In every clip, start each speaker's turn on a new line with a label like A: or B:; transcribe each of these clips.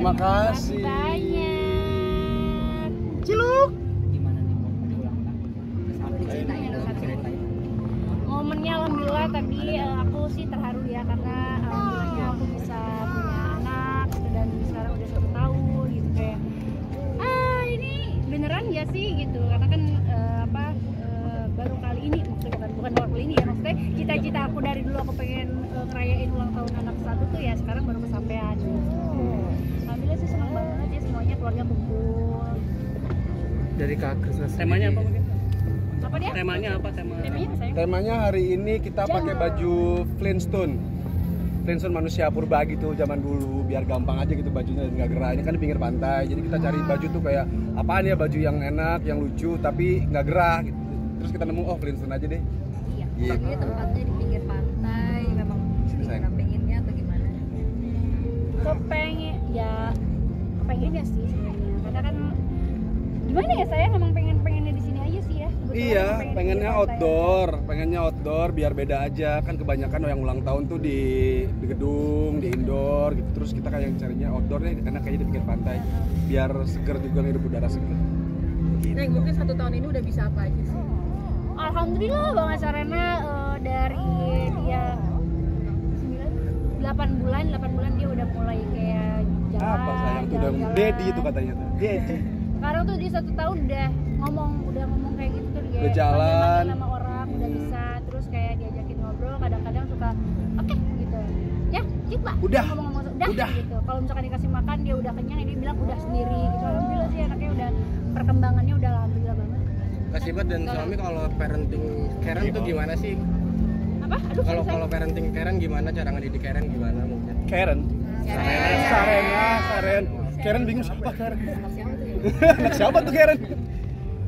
A: Makasih
B: banyak.
A: Ciluk.
C: Gimana nih mau ulang tahun? Ceritain.
B: Momennya alhamdulillah tadi aku sih terharu ya karena alhamdulillahnya aku bisa punya anak dan sekarang udah 1 tahun gitu kayak ini beneran ya sih gitu karena kan baru kali ini maksudnya bukan baru kali ini ya maksudnya cita-cita aku dari dulu aku pengen ngerayain ulang tahun anak 1 tuh ya sekarang baru kesampaian gitu. Alhamdulillah sih senang banget ya semuanya keluarga kumpul.
A: Dari Kak Krisna.
C: Temanya apa mungkin?
B: Apa dia?
C: Temanya apa?
B: Temanya apa, sayang?
A: Temanya hari ini kita pakai baju Flintstone manusia purba gitu zaman dulu biar gampang aja gitu bajunya nggak gerah. Ini kan di pinggir pantai jadi kita cari baju tuh kayak apaan ya baju yang enak yang lucu tapi nggak gerah gitu. Terus kita nemu Flintstone aja deh.
D: Iya.
A: Gitu.
D: Tapi tempatnya di pinggir pantai memang gimana pengennya atau gimana?
B: Kepengennya sih sebenarnya karena kan gimana ya saya memang pengennya di sini aja sih ya.
A: Iya, pengennya outdoor biar beda aja kan kebanyakan yang ulang tahun tuh di gedung, di indoor gitu. Terus kita kayak yang carinya outdoor deh karena kayaknya di pinggir pantai biar seger juga ngirup udara seger. Gitu.
D: Nah, mungkin 1 tahun ini udah bisa apa aja sih?
B: Alhamdulillah Bang Sarena dari dia 8 bulan dia udah mulai kayak jalan.
A: Apa sayang tuh udah daddy itu katanya tuh. Daddy.
B: Sekarang tuh di 1 tahun udah ngomong kayak gitu tuh dia.
A: Udah jalan.
B: Sama orang udah bisa terus kayak diajakin ngobrol kadang-kadang suka oke gitu. Ya, coba.
A: Udah.
B: Ngomong udah gitu. Kalau misalkan dikasih makan dia udah kenyang dia bilang udah sendiri gitu. Alhamdulillah sih anaknya udah perkembangannya udah alhamdulillah banget.
E: Kasibat dan suami kalau parenting Karen tuh gimana sih?
B: Apa? Aduh,
E: Kalau parenting Karen gimana cara ngedidik Karen gimana mungkin?
A: Karen. Karen bingung siapa Karen? Anak siapa tuh Karen?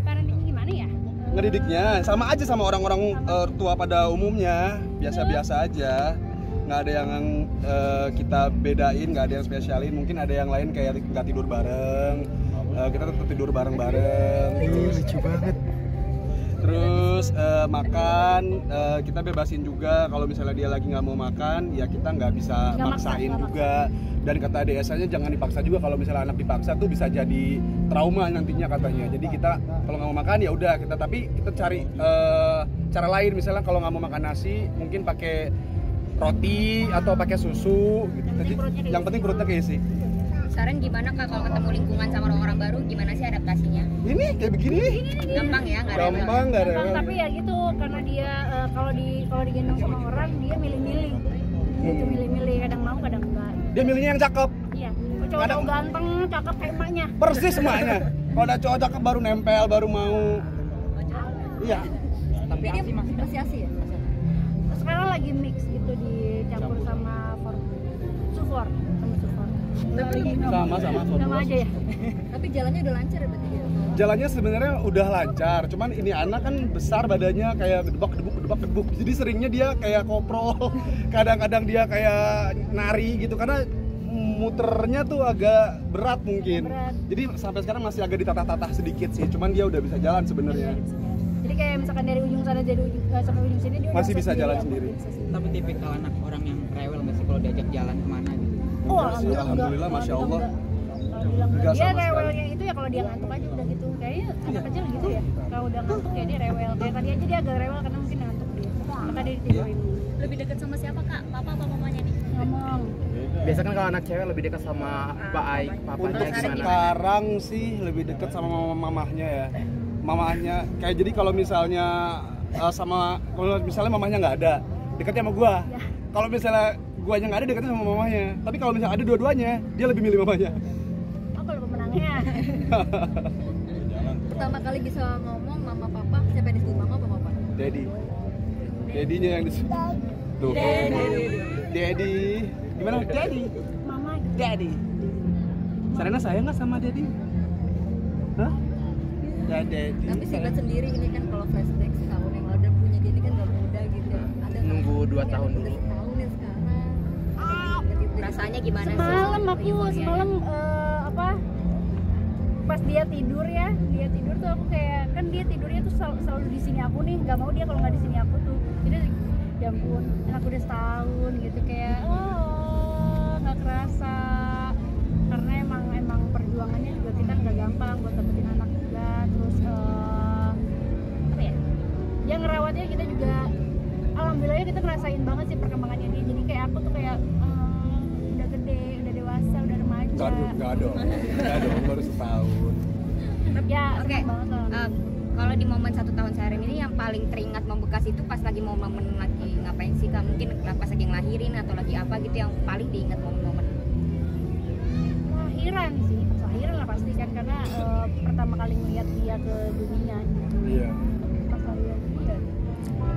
B: parentingnya gimana ya?
A: Ngedidiknya sama aja sama orang-orang tua pada umumnya, biasa-biasa aja. Nggak ada yang kita bedain, nggak ada yang spesialin. Mungkin ada yang lain kayak nggak tidur bareng, kita tetap tidur bareng-bareng. Lucu banget. Terus makan, kita bebasin juga. Kalau misalnya dia lagi nggak mau makan, ya kita nggak bisa maksain juga. Dan kata DSA-nya jangan dipaksa juga. Kalau misalnya anak dipaksa tuh bisa jadi trauma nantinya katanya. Jadi kita kalau nggak mau makan ya udah tapi kita cari cara lain. Misalnya kalau nggak mau makan nasi, mungkin pakai roti atau pakai susu. Gitu. Yang penting perutnya keisi.
D: Saran gimana Kak kalau ketemu lingkungan sama orang-orang baru gimana sih adaptasinya?
A: Ini kayak begini.
D: Gampang ya, nggak rewel.
A: Gampang, nggak rewel.
B: Tapi ya gitu karena dia kalau digendong sama orang dia milih-milih. Gitu milih-milih kadang mau kadang enggak.
A: Dia milihnya yang cakep.
B: Iya. Cowok ganteng, cakep kayak emaknya.
A: Persis emaknya. Kalau ada cowok cakep baru nempel, baru mau. Iya.
D: Tapi dia masih asih ya?
B: Sekarang lagi mix gitu dicampur sama sufor.
A: Sama
B: aja ya.
D: Tapi jalannya udah lancar ya berarti ya?
A: Jalannya sebenarnya udah lancar, cuman ini anak kan besar badannya kayak gedebak. Jadi seringnya dia kayak koprol. Kadang-kadang dia kayak nari gitu karena muternya tuh agak berat mungkin. Jadi sampai sekarang masih agak ditatah-tatah sedikit sih, cuman dia udah bisa jalan sebenarnya.
B: Jadi kayak misalkan dari ujung sana jadi sampai ujung sini dia
A: masih bisa jalan sendiri.
C: Tapi tipikal anak orang yang rewel nggak sih kalau diajak jalan kemana gitu?
B: Oh,
A: alhamdulillah, masya Allah.
B: Dia rewelnya itu ya kalau dia ngantuk aja udah gitu. Kayaknya anak kecil gitu ya. Kalau udah ngantuk ya dia rewel. Kayak tadi aja dia agak rewel karena mungkin ngantuk dia. Maka dia ditidurin.
D: Lebih dekat sama siapa Kak? Papa apa mamanya nih?
B: Ngomong.
E: Biasa kan kalau anak cewek lebih dekat sama papanya gimana?
A: Sekarang sih lebih dekat sama mamahnya ya. Mamahnya kayak jadi kalau misalnya kalau misalnya mamahnya nggak ada, dekatnya sama gua. Kalau misalnya guanya nggak ada dekatnya sama mamahnya. Tapi kalau misalnya ada dua-duanya, dia lebih milih mamahnya.
B: Oh, kalau pemenangnya.
D: Pertama kali bisa ngomong mama papa, siapa yang disebut mama apa papa?
A: Daddy. Daddy-nya yang disebut. Tuh. Daddy. Gimana? Daddy.
B: Mama.
A: Daddy. Sarena sayang nggak sama Daddy? Hah? Ya Daddy.
D: Tapi Sibat sendiri ini kan kalau flashback setahun yang lalu punya dia ini kan gak muda gitu. Ada
E: Nunggu 2 tahun dulu.
D: Setahun ya sekarang. Rasanya gimana sih?
B: Semalam pas dia tidur tuh aku kayak kan dia tidurnya tuh selalu di sini aku nih, nggak mau dia kalau nggak di sini aku tuh. Jadi ya ampun, anak udah setahun gitu kayak nggak kerasa karena emang kita ngerasain banget sih perkembangannya dia. Jadi kayak aku tuh kayak udah gede, udah dewasa, udah remaja.
A: Enggak dong, baru setahun.
B: Ya,
D: Oke.
B: seneng banget lah.
D: Kalau di momen 1 tahun Syahrim ini yang paling teringat membekas itu pas lagi momen lagi ngapain sih Kak? Mungkin pas lagi ngelahirin atau lagi apa gitu yang paling diingat momen-momen.
B: Lahiran sih, pas lahiran lah pasti kan karena pertama kali ngeliat dia ke dunia gitu.
A: Iya.
B: Pas lahiran dia.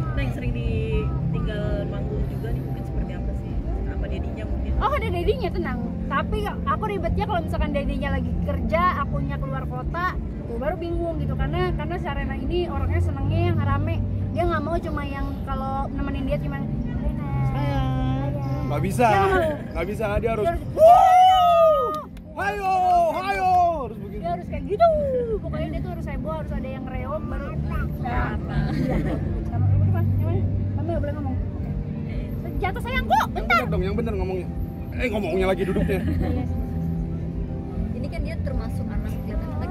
C: Nah yang sering ditinggal manggung juga nih mungkin seperti apa sih? Apa dedinya mungkin?
B: Oh ada dedinya, tenang. Tapi aku ribetnya kalau misalkan dedinya lagi kerja, akunya keluar kota, tuh baru bingung gitu karena Sharena ini orangnya senengnya yang rame. Dia nggak mau cuma yang kalau nemenin dia cuma sayang.
A: Nggak bisa, dia harus hayo, harus begitu.
B: Dia harus kayak gitu. Pokoknya dia tuh harus heboh, harus ada yang reok baru. Nah, iya. Sama apa? Mami nggak boleh ngomong. Jatuh sayangku, bentar.
A: Yang bener ngomongnya. Ngomongnya lagi duduknya.
D: Ini kan dia termasuk anak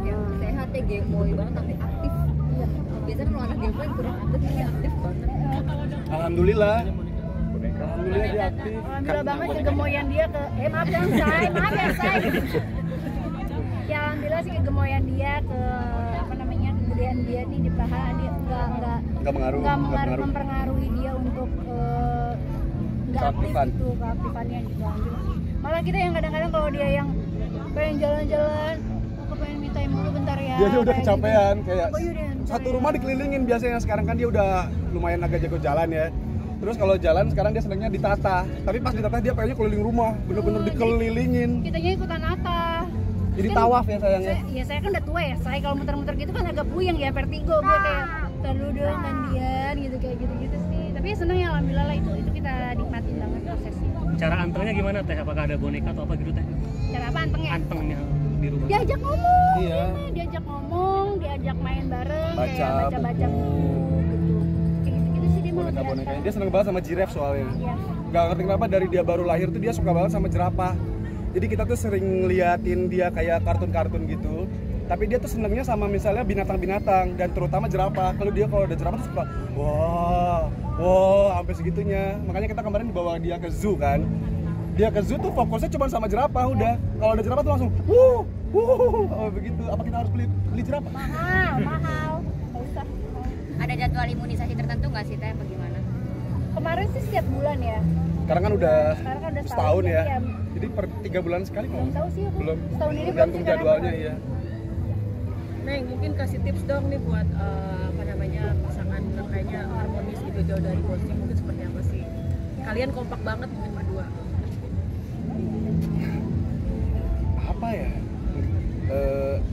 D: yang sehat ya, gemoy banget tapi aktif. Biasanya kalau anak gemoy kurang aktif, ini aktif banget.
A: Alhamdulillah dia aktif.
B: Alhamdulillah banget kegemoyan dia ke maaf ya say. Ya alhamdulillah sih kegemoyan dia ke apa namanya kemudian dia nih di paha dia nggak mempengaruhi dia untuk nggak aktif gitu keaktifannya gitu. Alhamdulillah. Malah kita yang kadang-kadang kalau dia yang pengen jalan-jalan aku pengen minta mulu bentar ya.
A: Dia udah kecapean
B: gitu.
A: kayak satu rumah dikelilingin biasanya, sekarang kan dia udah lumayan agak jago jalan ya. Terus kalau jalan sekarang dia senangnya ditata, tapi pas ditata dia pengennya keliling rumah, bener-bener dikelilingin.
B: Kitanya ikutan nata.
A: Jadi
B: Kan
A: tawaf ya sayangnya.
B: Saya kan udah tua ya, saya kalau muter-muter gitu kan agak puyeng ya, vertigo gue kayak terlalu doang gantian gitu kayak gitu-gitu sih. Tapi ya seneng ya alhamdulillah lah itu kita nikmatin banget prosesnya.
F: Cara antengnya gimana Teh? Apakah ada boneka atau apa gitu Teh?
B: Cara apa antengnya?
F: Antengnya di rumah.
B: Diajak ngomong.
A: Iya.
B: Diajak ngomong, diajak main bareng,
A: Baca
B: kayak baca-baca buku gitu. Kayak gitu-gitu sih dia mau
A: Boneka-bonekanya. Dia seneng banget sama jiraf soalnya.
B: Iya.
A: Gak ngerti kenapa dari dia baru lahir tuh dia suka banget sama jerapah. Jadi kita tuh sering ngeliatin dia kayak kartun-kartun gitu. Tapi dia tuh senengnya sama misalnya binatang-binatang dan terutama jerapah. Kalau ada jerapah tuh suka wah, sampai segitunya. Makanya kita kemarin dibawa dia ke zoo kan. Dia ke zoo tuh fokusnya cuma sama jerapah udah. Kalau ada jerapah tuh langsung begitu. Apa kita harus beli jerapah?
B: Mahal. Nggak usah.
D: Ada jadwal imunisasi tertentu nggak sih Teh? Bagaimana?
B: Kemarin sih setiap bulan ya.
A: Sekarang kan udah setahun ya.
B: Iya.
A: Jadi per 3 bulan sekali kalau
B: Belum tahu sih aku.
A: belum
B: Setahun ini belum
A: tergantung
B: sih karena
A: jadwalnya iya.
C: Neng mungkin kasih tips dong nih buat pasangan kayaknya harmonis gitu jauh dari posting mungkin seperti apa sih? Kalian kompak banget mungkin berdua.
A: Apa ya?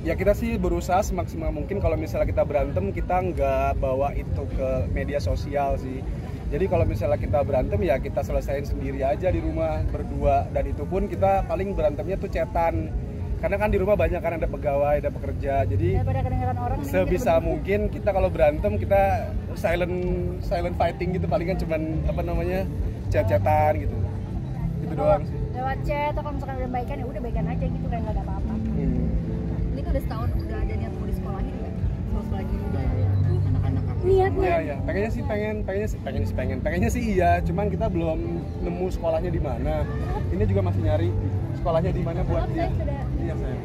A: Ya kita sih berusaha semaksimal mungkin kalau misalnya kita berantem kita nggak bawa itu ke media sosial sih. Jadi kalau misalnya kita berantem ya kita selesain sendiri aja di rumah berdua, dan itu pun kita paling berantemnya tuh chatan. Karena kan di rumah banyak kan ada pegawai, ada pekerja. Jadi
B: daripada kedengeran orang
A: sebisa mungkin kita kalau berantem kita silent fighting gitu, paling kan cuman chat-chatan gitu. Gitu doang sih.
B: Lewat chat atau kalau misalkan udah baikan ya udah baikan aja gitu kayak nggak ada apa-apa.
D: Ini kan udah setahun udah ada niat mau di sekolahin nggak? Terus lagi udah anak-anak aku.
B: Niatnya
A: Iya. Pengennya sih iya, cuman kita belum nemu sekolahnya di mana. Ini juga masih nyari sekolahnya di mana buat dia. Iya sayang.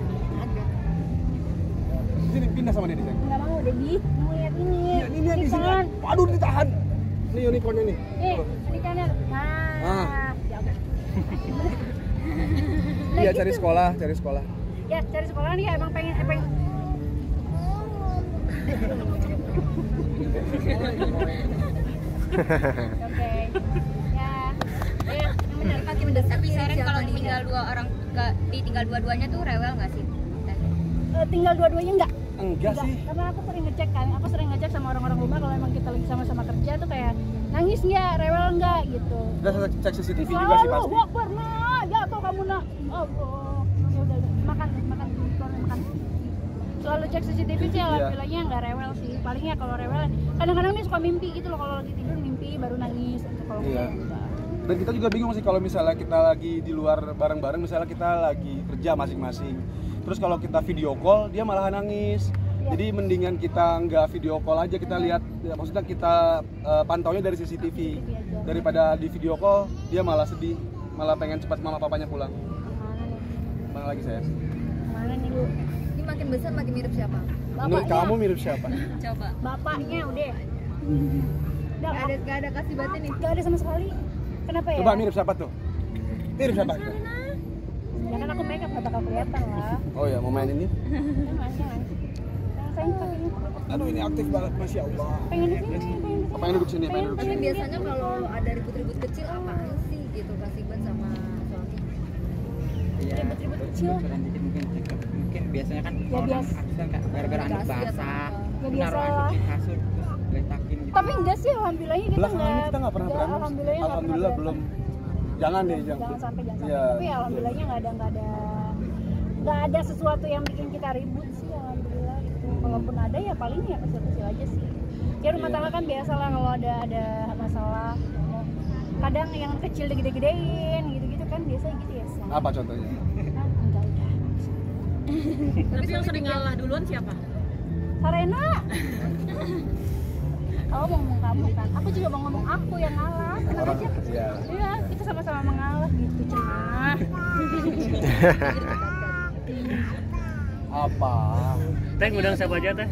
A: Sini pindah sama dia di sana.
B: nggak mau Dedi mau lihat ini.
A: Iya, ini di sini.
B: Ditahan.
A: Waduh ditahan. Nih unicornnya nih.
B: Ini kanan. Nah. Ya udah. Nah,
A: Iya
B: gitu.
A: cari sekolah.
B: Ya cari sekolah nih emang pengen Oke. Ya. Bener.
D: Tapi Sharon kalau ditinggal ditinggal dua-duanya tuh rewel nggak sih?
B: Tinggal dua-duanya enggak?
A: Enggak sih.
B: Karena aku sering ngecek sama orang-orang rumah kalau emang kita lagi sama-sama kerja tuh kayak nangis nggak, rewel nggak gitu.
A: Udah cek CCTV juga sih pasti.
B: Wah, pernah jatuh kamu nak. Oh. Ya udah makan. Selalu cek CCTV sih, alhamdulillahnya nggak rewel sih. Palingnya kalau rewel, kadang-kadang nih suka mimpi gitu loh, kalau lagi tidur mimpi baru nangis atau kalau enggak.
A: Dan kita juga bingung sih kalau misalnya kita lagi di luar bareng-bareng, misalnya kita lagi kerja masing-masing. Terus kalau kita video call, dia malah nangis. Jadi mendingan kita nggak video call aja, kita lihat, ya, maksudnya kita pantaunya dari CCTV. daripada di video call dia malah sedih, malah pengen cepat mama papanya pulang.
B: Mana nih?
A: Mana lagi saya?
B: Mana nih Bu?
D: Ini makin besar makin mirip siapa?
A: Menurut kamu mirip siapa?
D: Coba.
B: Bapaknya udah. Udah
D: Gak ada kasih batin nih.
B: nggak ada sama sekali. Kenapa ya?
A: Coba mirip siapa tuh? Mirip siapa?
B: Ya kan aku makeup nggak bakal kelihatan lah.
A: Oh ya, mau main ini?
B: Jangan. Sayang pakainya.
A: Aduh ini aktif banget, masya Allah.
B: Pengen di sini, pengen di sini.
A: Pengen duduk sini, pengen duduk
D: Tapi
A: sini.
D: biasanya kalau ada ribut-ribut kecil apaan sih gitu kasih ban sama suami?
E: Iya.
B: Ribut-ribut kecil.
E: Jadi mungkin biasanya kan
B: Ya,
E: orang
B: biasa.
E: akses kan gara-gara anduk
D: Dikasih
E: basah.
B: Ya,
E: Naruh
B: biasa
E: anduk
B: lah.
E: di kasur terus letakin gitu.
B: Tapi enggak sih, alhamdulillahnya kita
A: Belakangan ini kita nggak pernah berantem.
B: Alhamdulillahnya nggak pernah
A: Alhamdulillah
B: berantem.
A: belum. Jangan deh,
B: Jangan sampai.
A: Iya.
B: Tapi alhamdulillahnya nggak ada sesuatu yang bikin kita ribut sih, alhamdulillah gitu. Kalaupun ada ya paling ya kecil-kecil aja sih. Ya rumah
A: Iya.
B: tangga kan biasa lah kalau ada masalah. Kadang yang kecil digede-gedein gitu-gitu kan biasa gitu ya.
A: Apa contohnya?
B: Nah, enggak udah.
C: Tapi yang sering ngalah duluan siapa?
B: Sarena. Oh mau ngomong kamu kan? Aku juga mau ngomong aku yang ngalah. Tenang aja.
A: Iya.
B: Iya, kita sama-sama mengalah gitu, cenah.
A: Apa?
F: Teh ngundang siapa aja teh?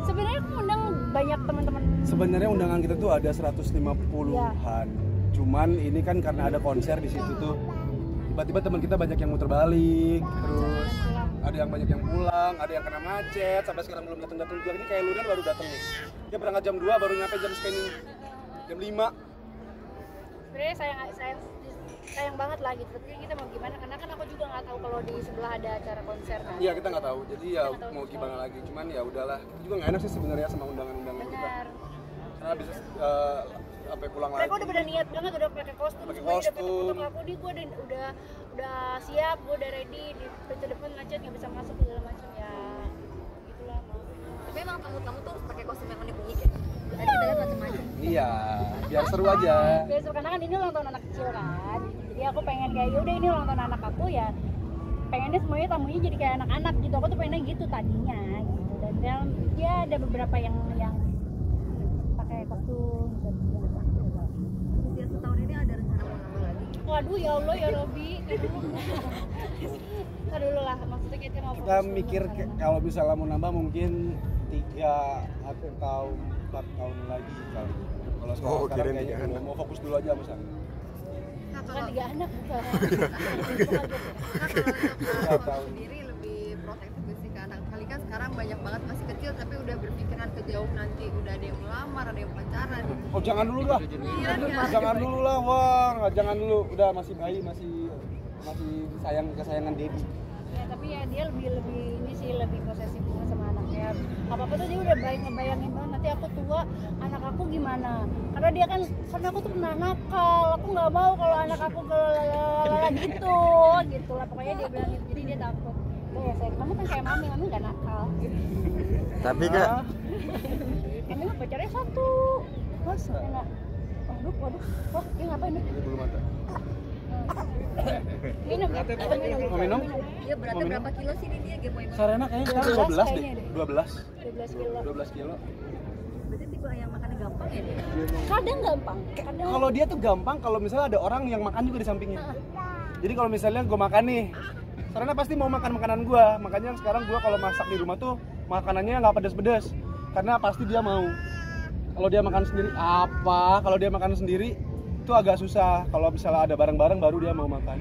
B: Sebenarnya aku undang banyak teman-teman.
A: Sebenarnya undangan kita tuh ada 150-an. Cuman ini kan karena ada konser di situ tuh. Tiba-tiba teman kita banyak yang muter balik, terus ada yang banyak yang pulang, ada yang kena macet, sampai sekarang belum datang juga. Ini kayak Ludan baru datang nih. Dia berangkat jam 2 baru nyampe jam segini. Jam 5.
B: Sebenarnya sayang banget lah gitu. Tapi kita mau gimana? Karena kan aku juga nggak tahu kalau di sebelah ada acara konser kan.
A: Iya, kita nggak tahu. Jadi ya
B: Kita nggak tahu
A: mau
B: sama
A: gimana
B: sekali.
A: lagi. Cuman ya udahlah. Kita juga nggak enak sih sebenarnya sama undangan-undangan kita.
B: Benar.
A: Karena bisa sampai pulang
B: Mereka
A: lagi.
B: udah pada niat banget, udah pakai kostum,
A: Pakai
B: semuanya udah
A: kostum.
B: foto-foto aku di gue udah siap, gue udah ready di pintu depan macet nggak bisa masuk segala macam ya. Gitulah mau.
D: Tapi emang kamu tuh harus pakai kostum yang unik-unik ya. Tadi kita lihat macam-macam.
A: Iya, biar seru aja.
B: Biasa karena kan ini ulang tahun anak kecil kan. Jadi aku pengen kayak yaudah ini ulang tahun anak aku ya. Pengennya semuanya tamunya jadi kayak anak-anak gitu. Aku tuh pengennya gitu tadinya gitu. Dan ya ada beberapa yang pakai kostum gitu.
D: Usia setahun ini ada rencana mau nambah lagi?
B: Waduh ya Allah ya Robi. Ntar dulu lah, maksudnya kita mau
A: Kita
B: fokus
A: mikir
B: dulu kan.
A: kalau misalnya mau nambah mungkin 3 atau 4 tahun lagi kali. Kalau sekarang
G: kirain
A: kayaknya
G: 3 anak.
A: mau fokus dulu aja misalnya.
D: Nah,
B: Bukan
D: kalau
B: 3 anak bukan.
D: untuk kamu sendiri lebih protektif gak sih ke anak? Kali kan sekarang banyak banget masih kecil tapi udah berpikiran ke jauh nanti udah ada yang melamar, ada yang pacaran.
A: Oh jangan dulu lah.
D: Iya kan?
A: Jangan dulu lah, Wang. Jangan dulu. Udah masih bayi, masih sayang kesayangan Debbie.
B: Ya tapi ya dia lebih ini sih lebih posesif banget sama anaknya. Apa tuh dia udah ngebayangin banget nanti aku tua anak aku gimana. Karena dia kan karena aku tuh pernah nakal. Aku nggak mau kalau anak aku gitu lah pokoknya dia bilang gitu. Jadi dia takut. Oh ya sayang, kamu kan kayak mami nggak nakal.
G: Tapi Kak,
B: Mami mah pacarnya 1. Masa? Enak. Waduh. Wah, dia ngapain nih?
A: Ini belum ada.
B: Minum ya?
A: Mau minum?
D: Dia beratnya
A: Mau minum?
D: berapa kilo sih ini dia gemoy banget?
A: Sarena kayaknya sekarang
B: 12
A: 12 deh.
B: kayaknya deh.
A: 12.
B: 12 kilo.
A: 12 kilo.
D: Berarti tipe yang makannya gampang ya dia?
B: Kadang gampang. Kadang
A: Kalau dia tuh gampang kalau misalnya ada orang yang makan juga di sampingnya. Jadi kalau misalnya gue makan nih, Sarena pasti mau makan makanan gue. Makanya sekarang gue kalau masak di rumah tuh makanannya nggak pedas-pedas. Karena pasti dia mau. Kalau dia makan sendiri kalau dia makan sendiri itu agak susah. Kalau misalnya ada bareng-bareng baru dia mau makan.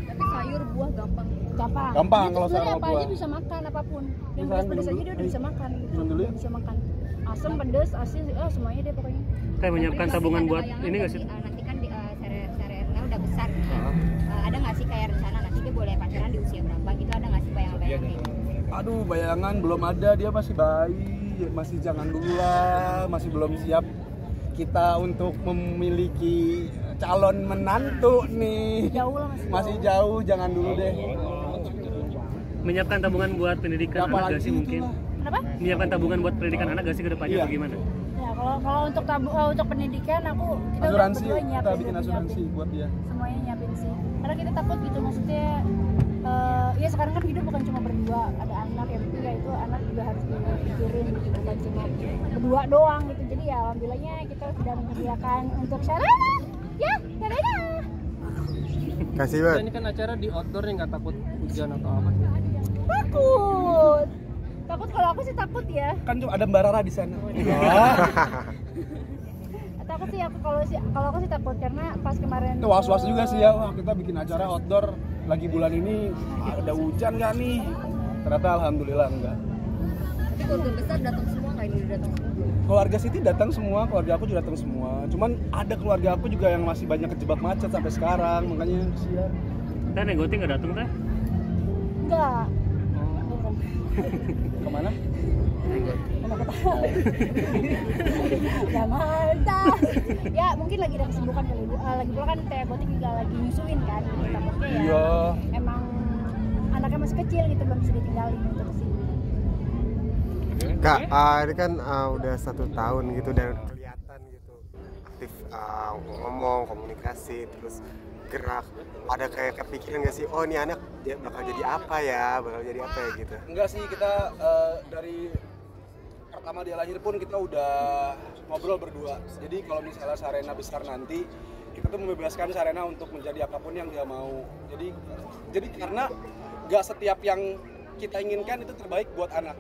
D: Tapi sayur, buah gampang.
A: Gampang
B: Dia tuh
A: kalau
B: sebenarnya
A: sama
B: apa
A: buah.
B: aja bisa makan apapun. Yang
A: Bisa,
B: pedas-pedas
A: minum
B: aja dia udah bisa makan.
A: Minum dulu ya?
B: Bisa makan. Asam, pedas, asin, semuanya deh pokoknya.
F: Teh menyiapkan
D: Tapi
F: tabungan
D: masih
F: buat
D: ada
F: ini nggak
D: bayangan
F: sih?
D: nggak nanti kan Serena udah besar nih. Ada nggak sih kayak rencana nanti dia boleh pacaran di usia berapa gitu? Ada nggak sih bayangan-bayangan kayak gitu?
A: Aduh, bayangan belum ada, dia masih bayi, masih jangan dulu lah, masih belum siap kita untuk memiliki calon menantu nih.
B: Jauh lah
A: Masih jauh, jangan dulu deh.
F: Menyiapkan tabungan buat pendidikan anak
A: Apalagi
F: gak sih mungkin?
A: itulah.
B: Kenapa?
F: Menyiapkan tabungan buat pendidikan anak gak sih ke depannya
A: Iya.
F: bagaimana?
B: Ya kalau untuk pendidikan kita
A: Asuransi,
B: udah berdua
A: kita
B: nyiapin,
A: bikin asuransi buat dia.
B: semuanya nyiapin sih. Karena kita takut gitu maksudnya ya sekarang kan hidup bukan cuma berdua, ada anak yang penting ya itu anak juga harus dipikirin gitu, bukan cuma berdua doang gitu. Jadi ya alhamdulillahnya kita sudah menyediakan untuk Sharena ya, Sharena.
G: Kasih banget.
F: Ini kan acara di outdoor nih, nggak takut hujan atau apa?
B: Takut kalau aku sih takut ya.
A: Kan cuma ada Mbak Rara di sana.
B: Takut sih aku, kalau aku sih takut karena pas kemarin
A: Itu was-was juga sih ya, wah kita bikin acara outdoor lagi bulan ini ada hujan nggak nih? Ternyata alhamdulillah enggak.
D: Tapi keluarga besar datang semua nggak, ini udah datang semua?
A: Keluarga Siti datang semua, keluarga aku juga datang semua. Cuman ada keluarga aku juga yang masih banyak kejebak macet sampai sekarang, makanya kesian.
F: Kan Negoti nggak datang teh?
B: enggak.
A: Kemana?
B: Jangan dah. Ya mungkin lagi ada kesibukan kali. Lagi pula kan Teh Botik juga lagi nyusuin kan. Takutnya ya.
A: Iya.
B: Emang anaknya masih kecil gitu, belum bisa ditinggalin untuk kesini.
G: Kak, ini kan udah 1 tahun gitu dan kelihatan gitu aktif ngomong, komunikasi, terus gerak. Ada kayak kepikiran nggak sih, oh ini anak bakal jadi apa ya, gitu.
A: Enggak sih, kita dari pertama dia lahir pun kita udah ngobrol berdua. Jadi kalau misalnya Sharena besar nanti, kita tuh membebaskan Sharena untuk menjadi apapun yang dia mau. Jadi karena nggak setiap yang kita inginkan itu terbaik buat anak.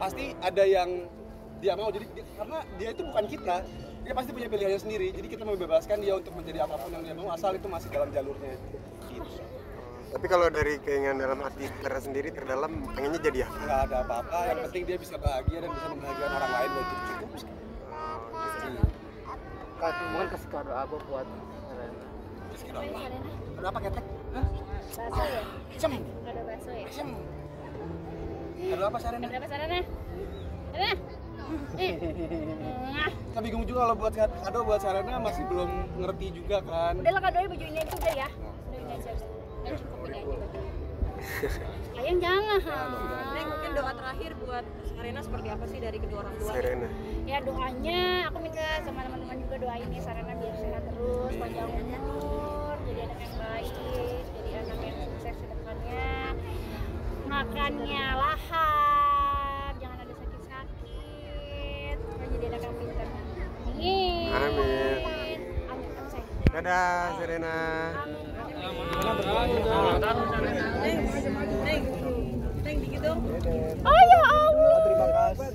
A: Pasti ada yang dia mau. Jadi karena dia itu bukan kita, dia pasti punya pilihannya sendiri. Jadi kita membebaskan dia untuk menjadi apapun yang dia mau, asal itu masih dalam jalurnya. Gitu.
G: Tapi kalau dari keinginan dalam hati Tera sendiri terdalam pengennya jadi apa?
A: Nggak ada apa-apa, yang penting dia bisa bahagia dan bisa membahagiakan orang lain, dan itu cukup.
E: Kak, mungkin kasih kado apa buat Sharena?
A: Ada apa ketek?
B: Bakso ya?
A: Sem.
B: Ada bakso ya?
A: Sem. Ada apa Sharena?
B: Ada apa Sharena? Sharena?
A: Kita bingung juga kalau buat kado buat Sharena, masih belum ngerti juga kan.
B: Udah lah kadonya baju ini aja udah ya. Udah ini aja. Udah cukup ini aja baju. Sayang jangan.
C: Neng, mungkin doa terakhir buat Sharena seperti apa sih dari kedua orang tua?
G: Sharena.
B: Ya doanya aku minta sama teman-teman juga doain ya Sharena biar sehat terus, panjang umur, jadi anak yang baik, jadi anak yang sukses ke depannya. Makannya lahap, jangan ada sakit-sakit, jadi anak yang pintar. Amin.
G: Amin.
B: Amin. Sayang.
G: Dadah Sharena.
C: Neng, dikit dong.
B: Oh ya Allah.
A: Terima kasih.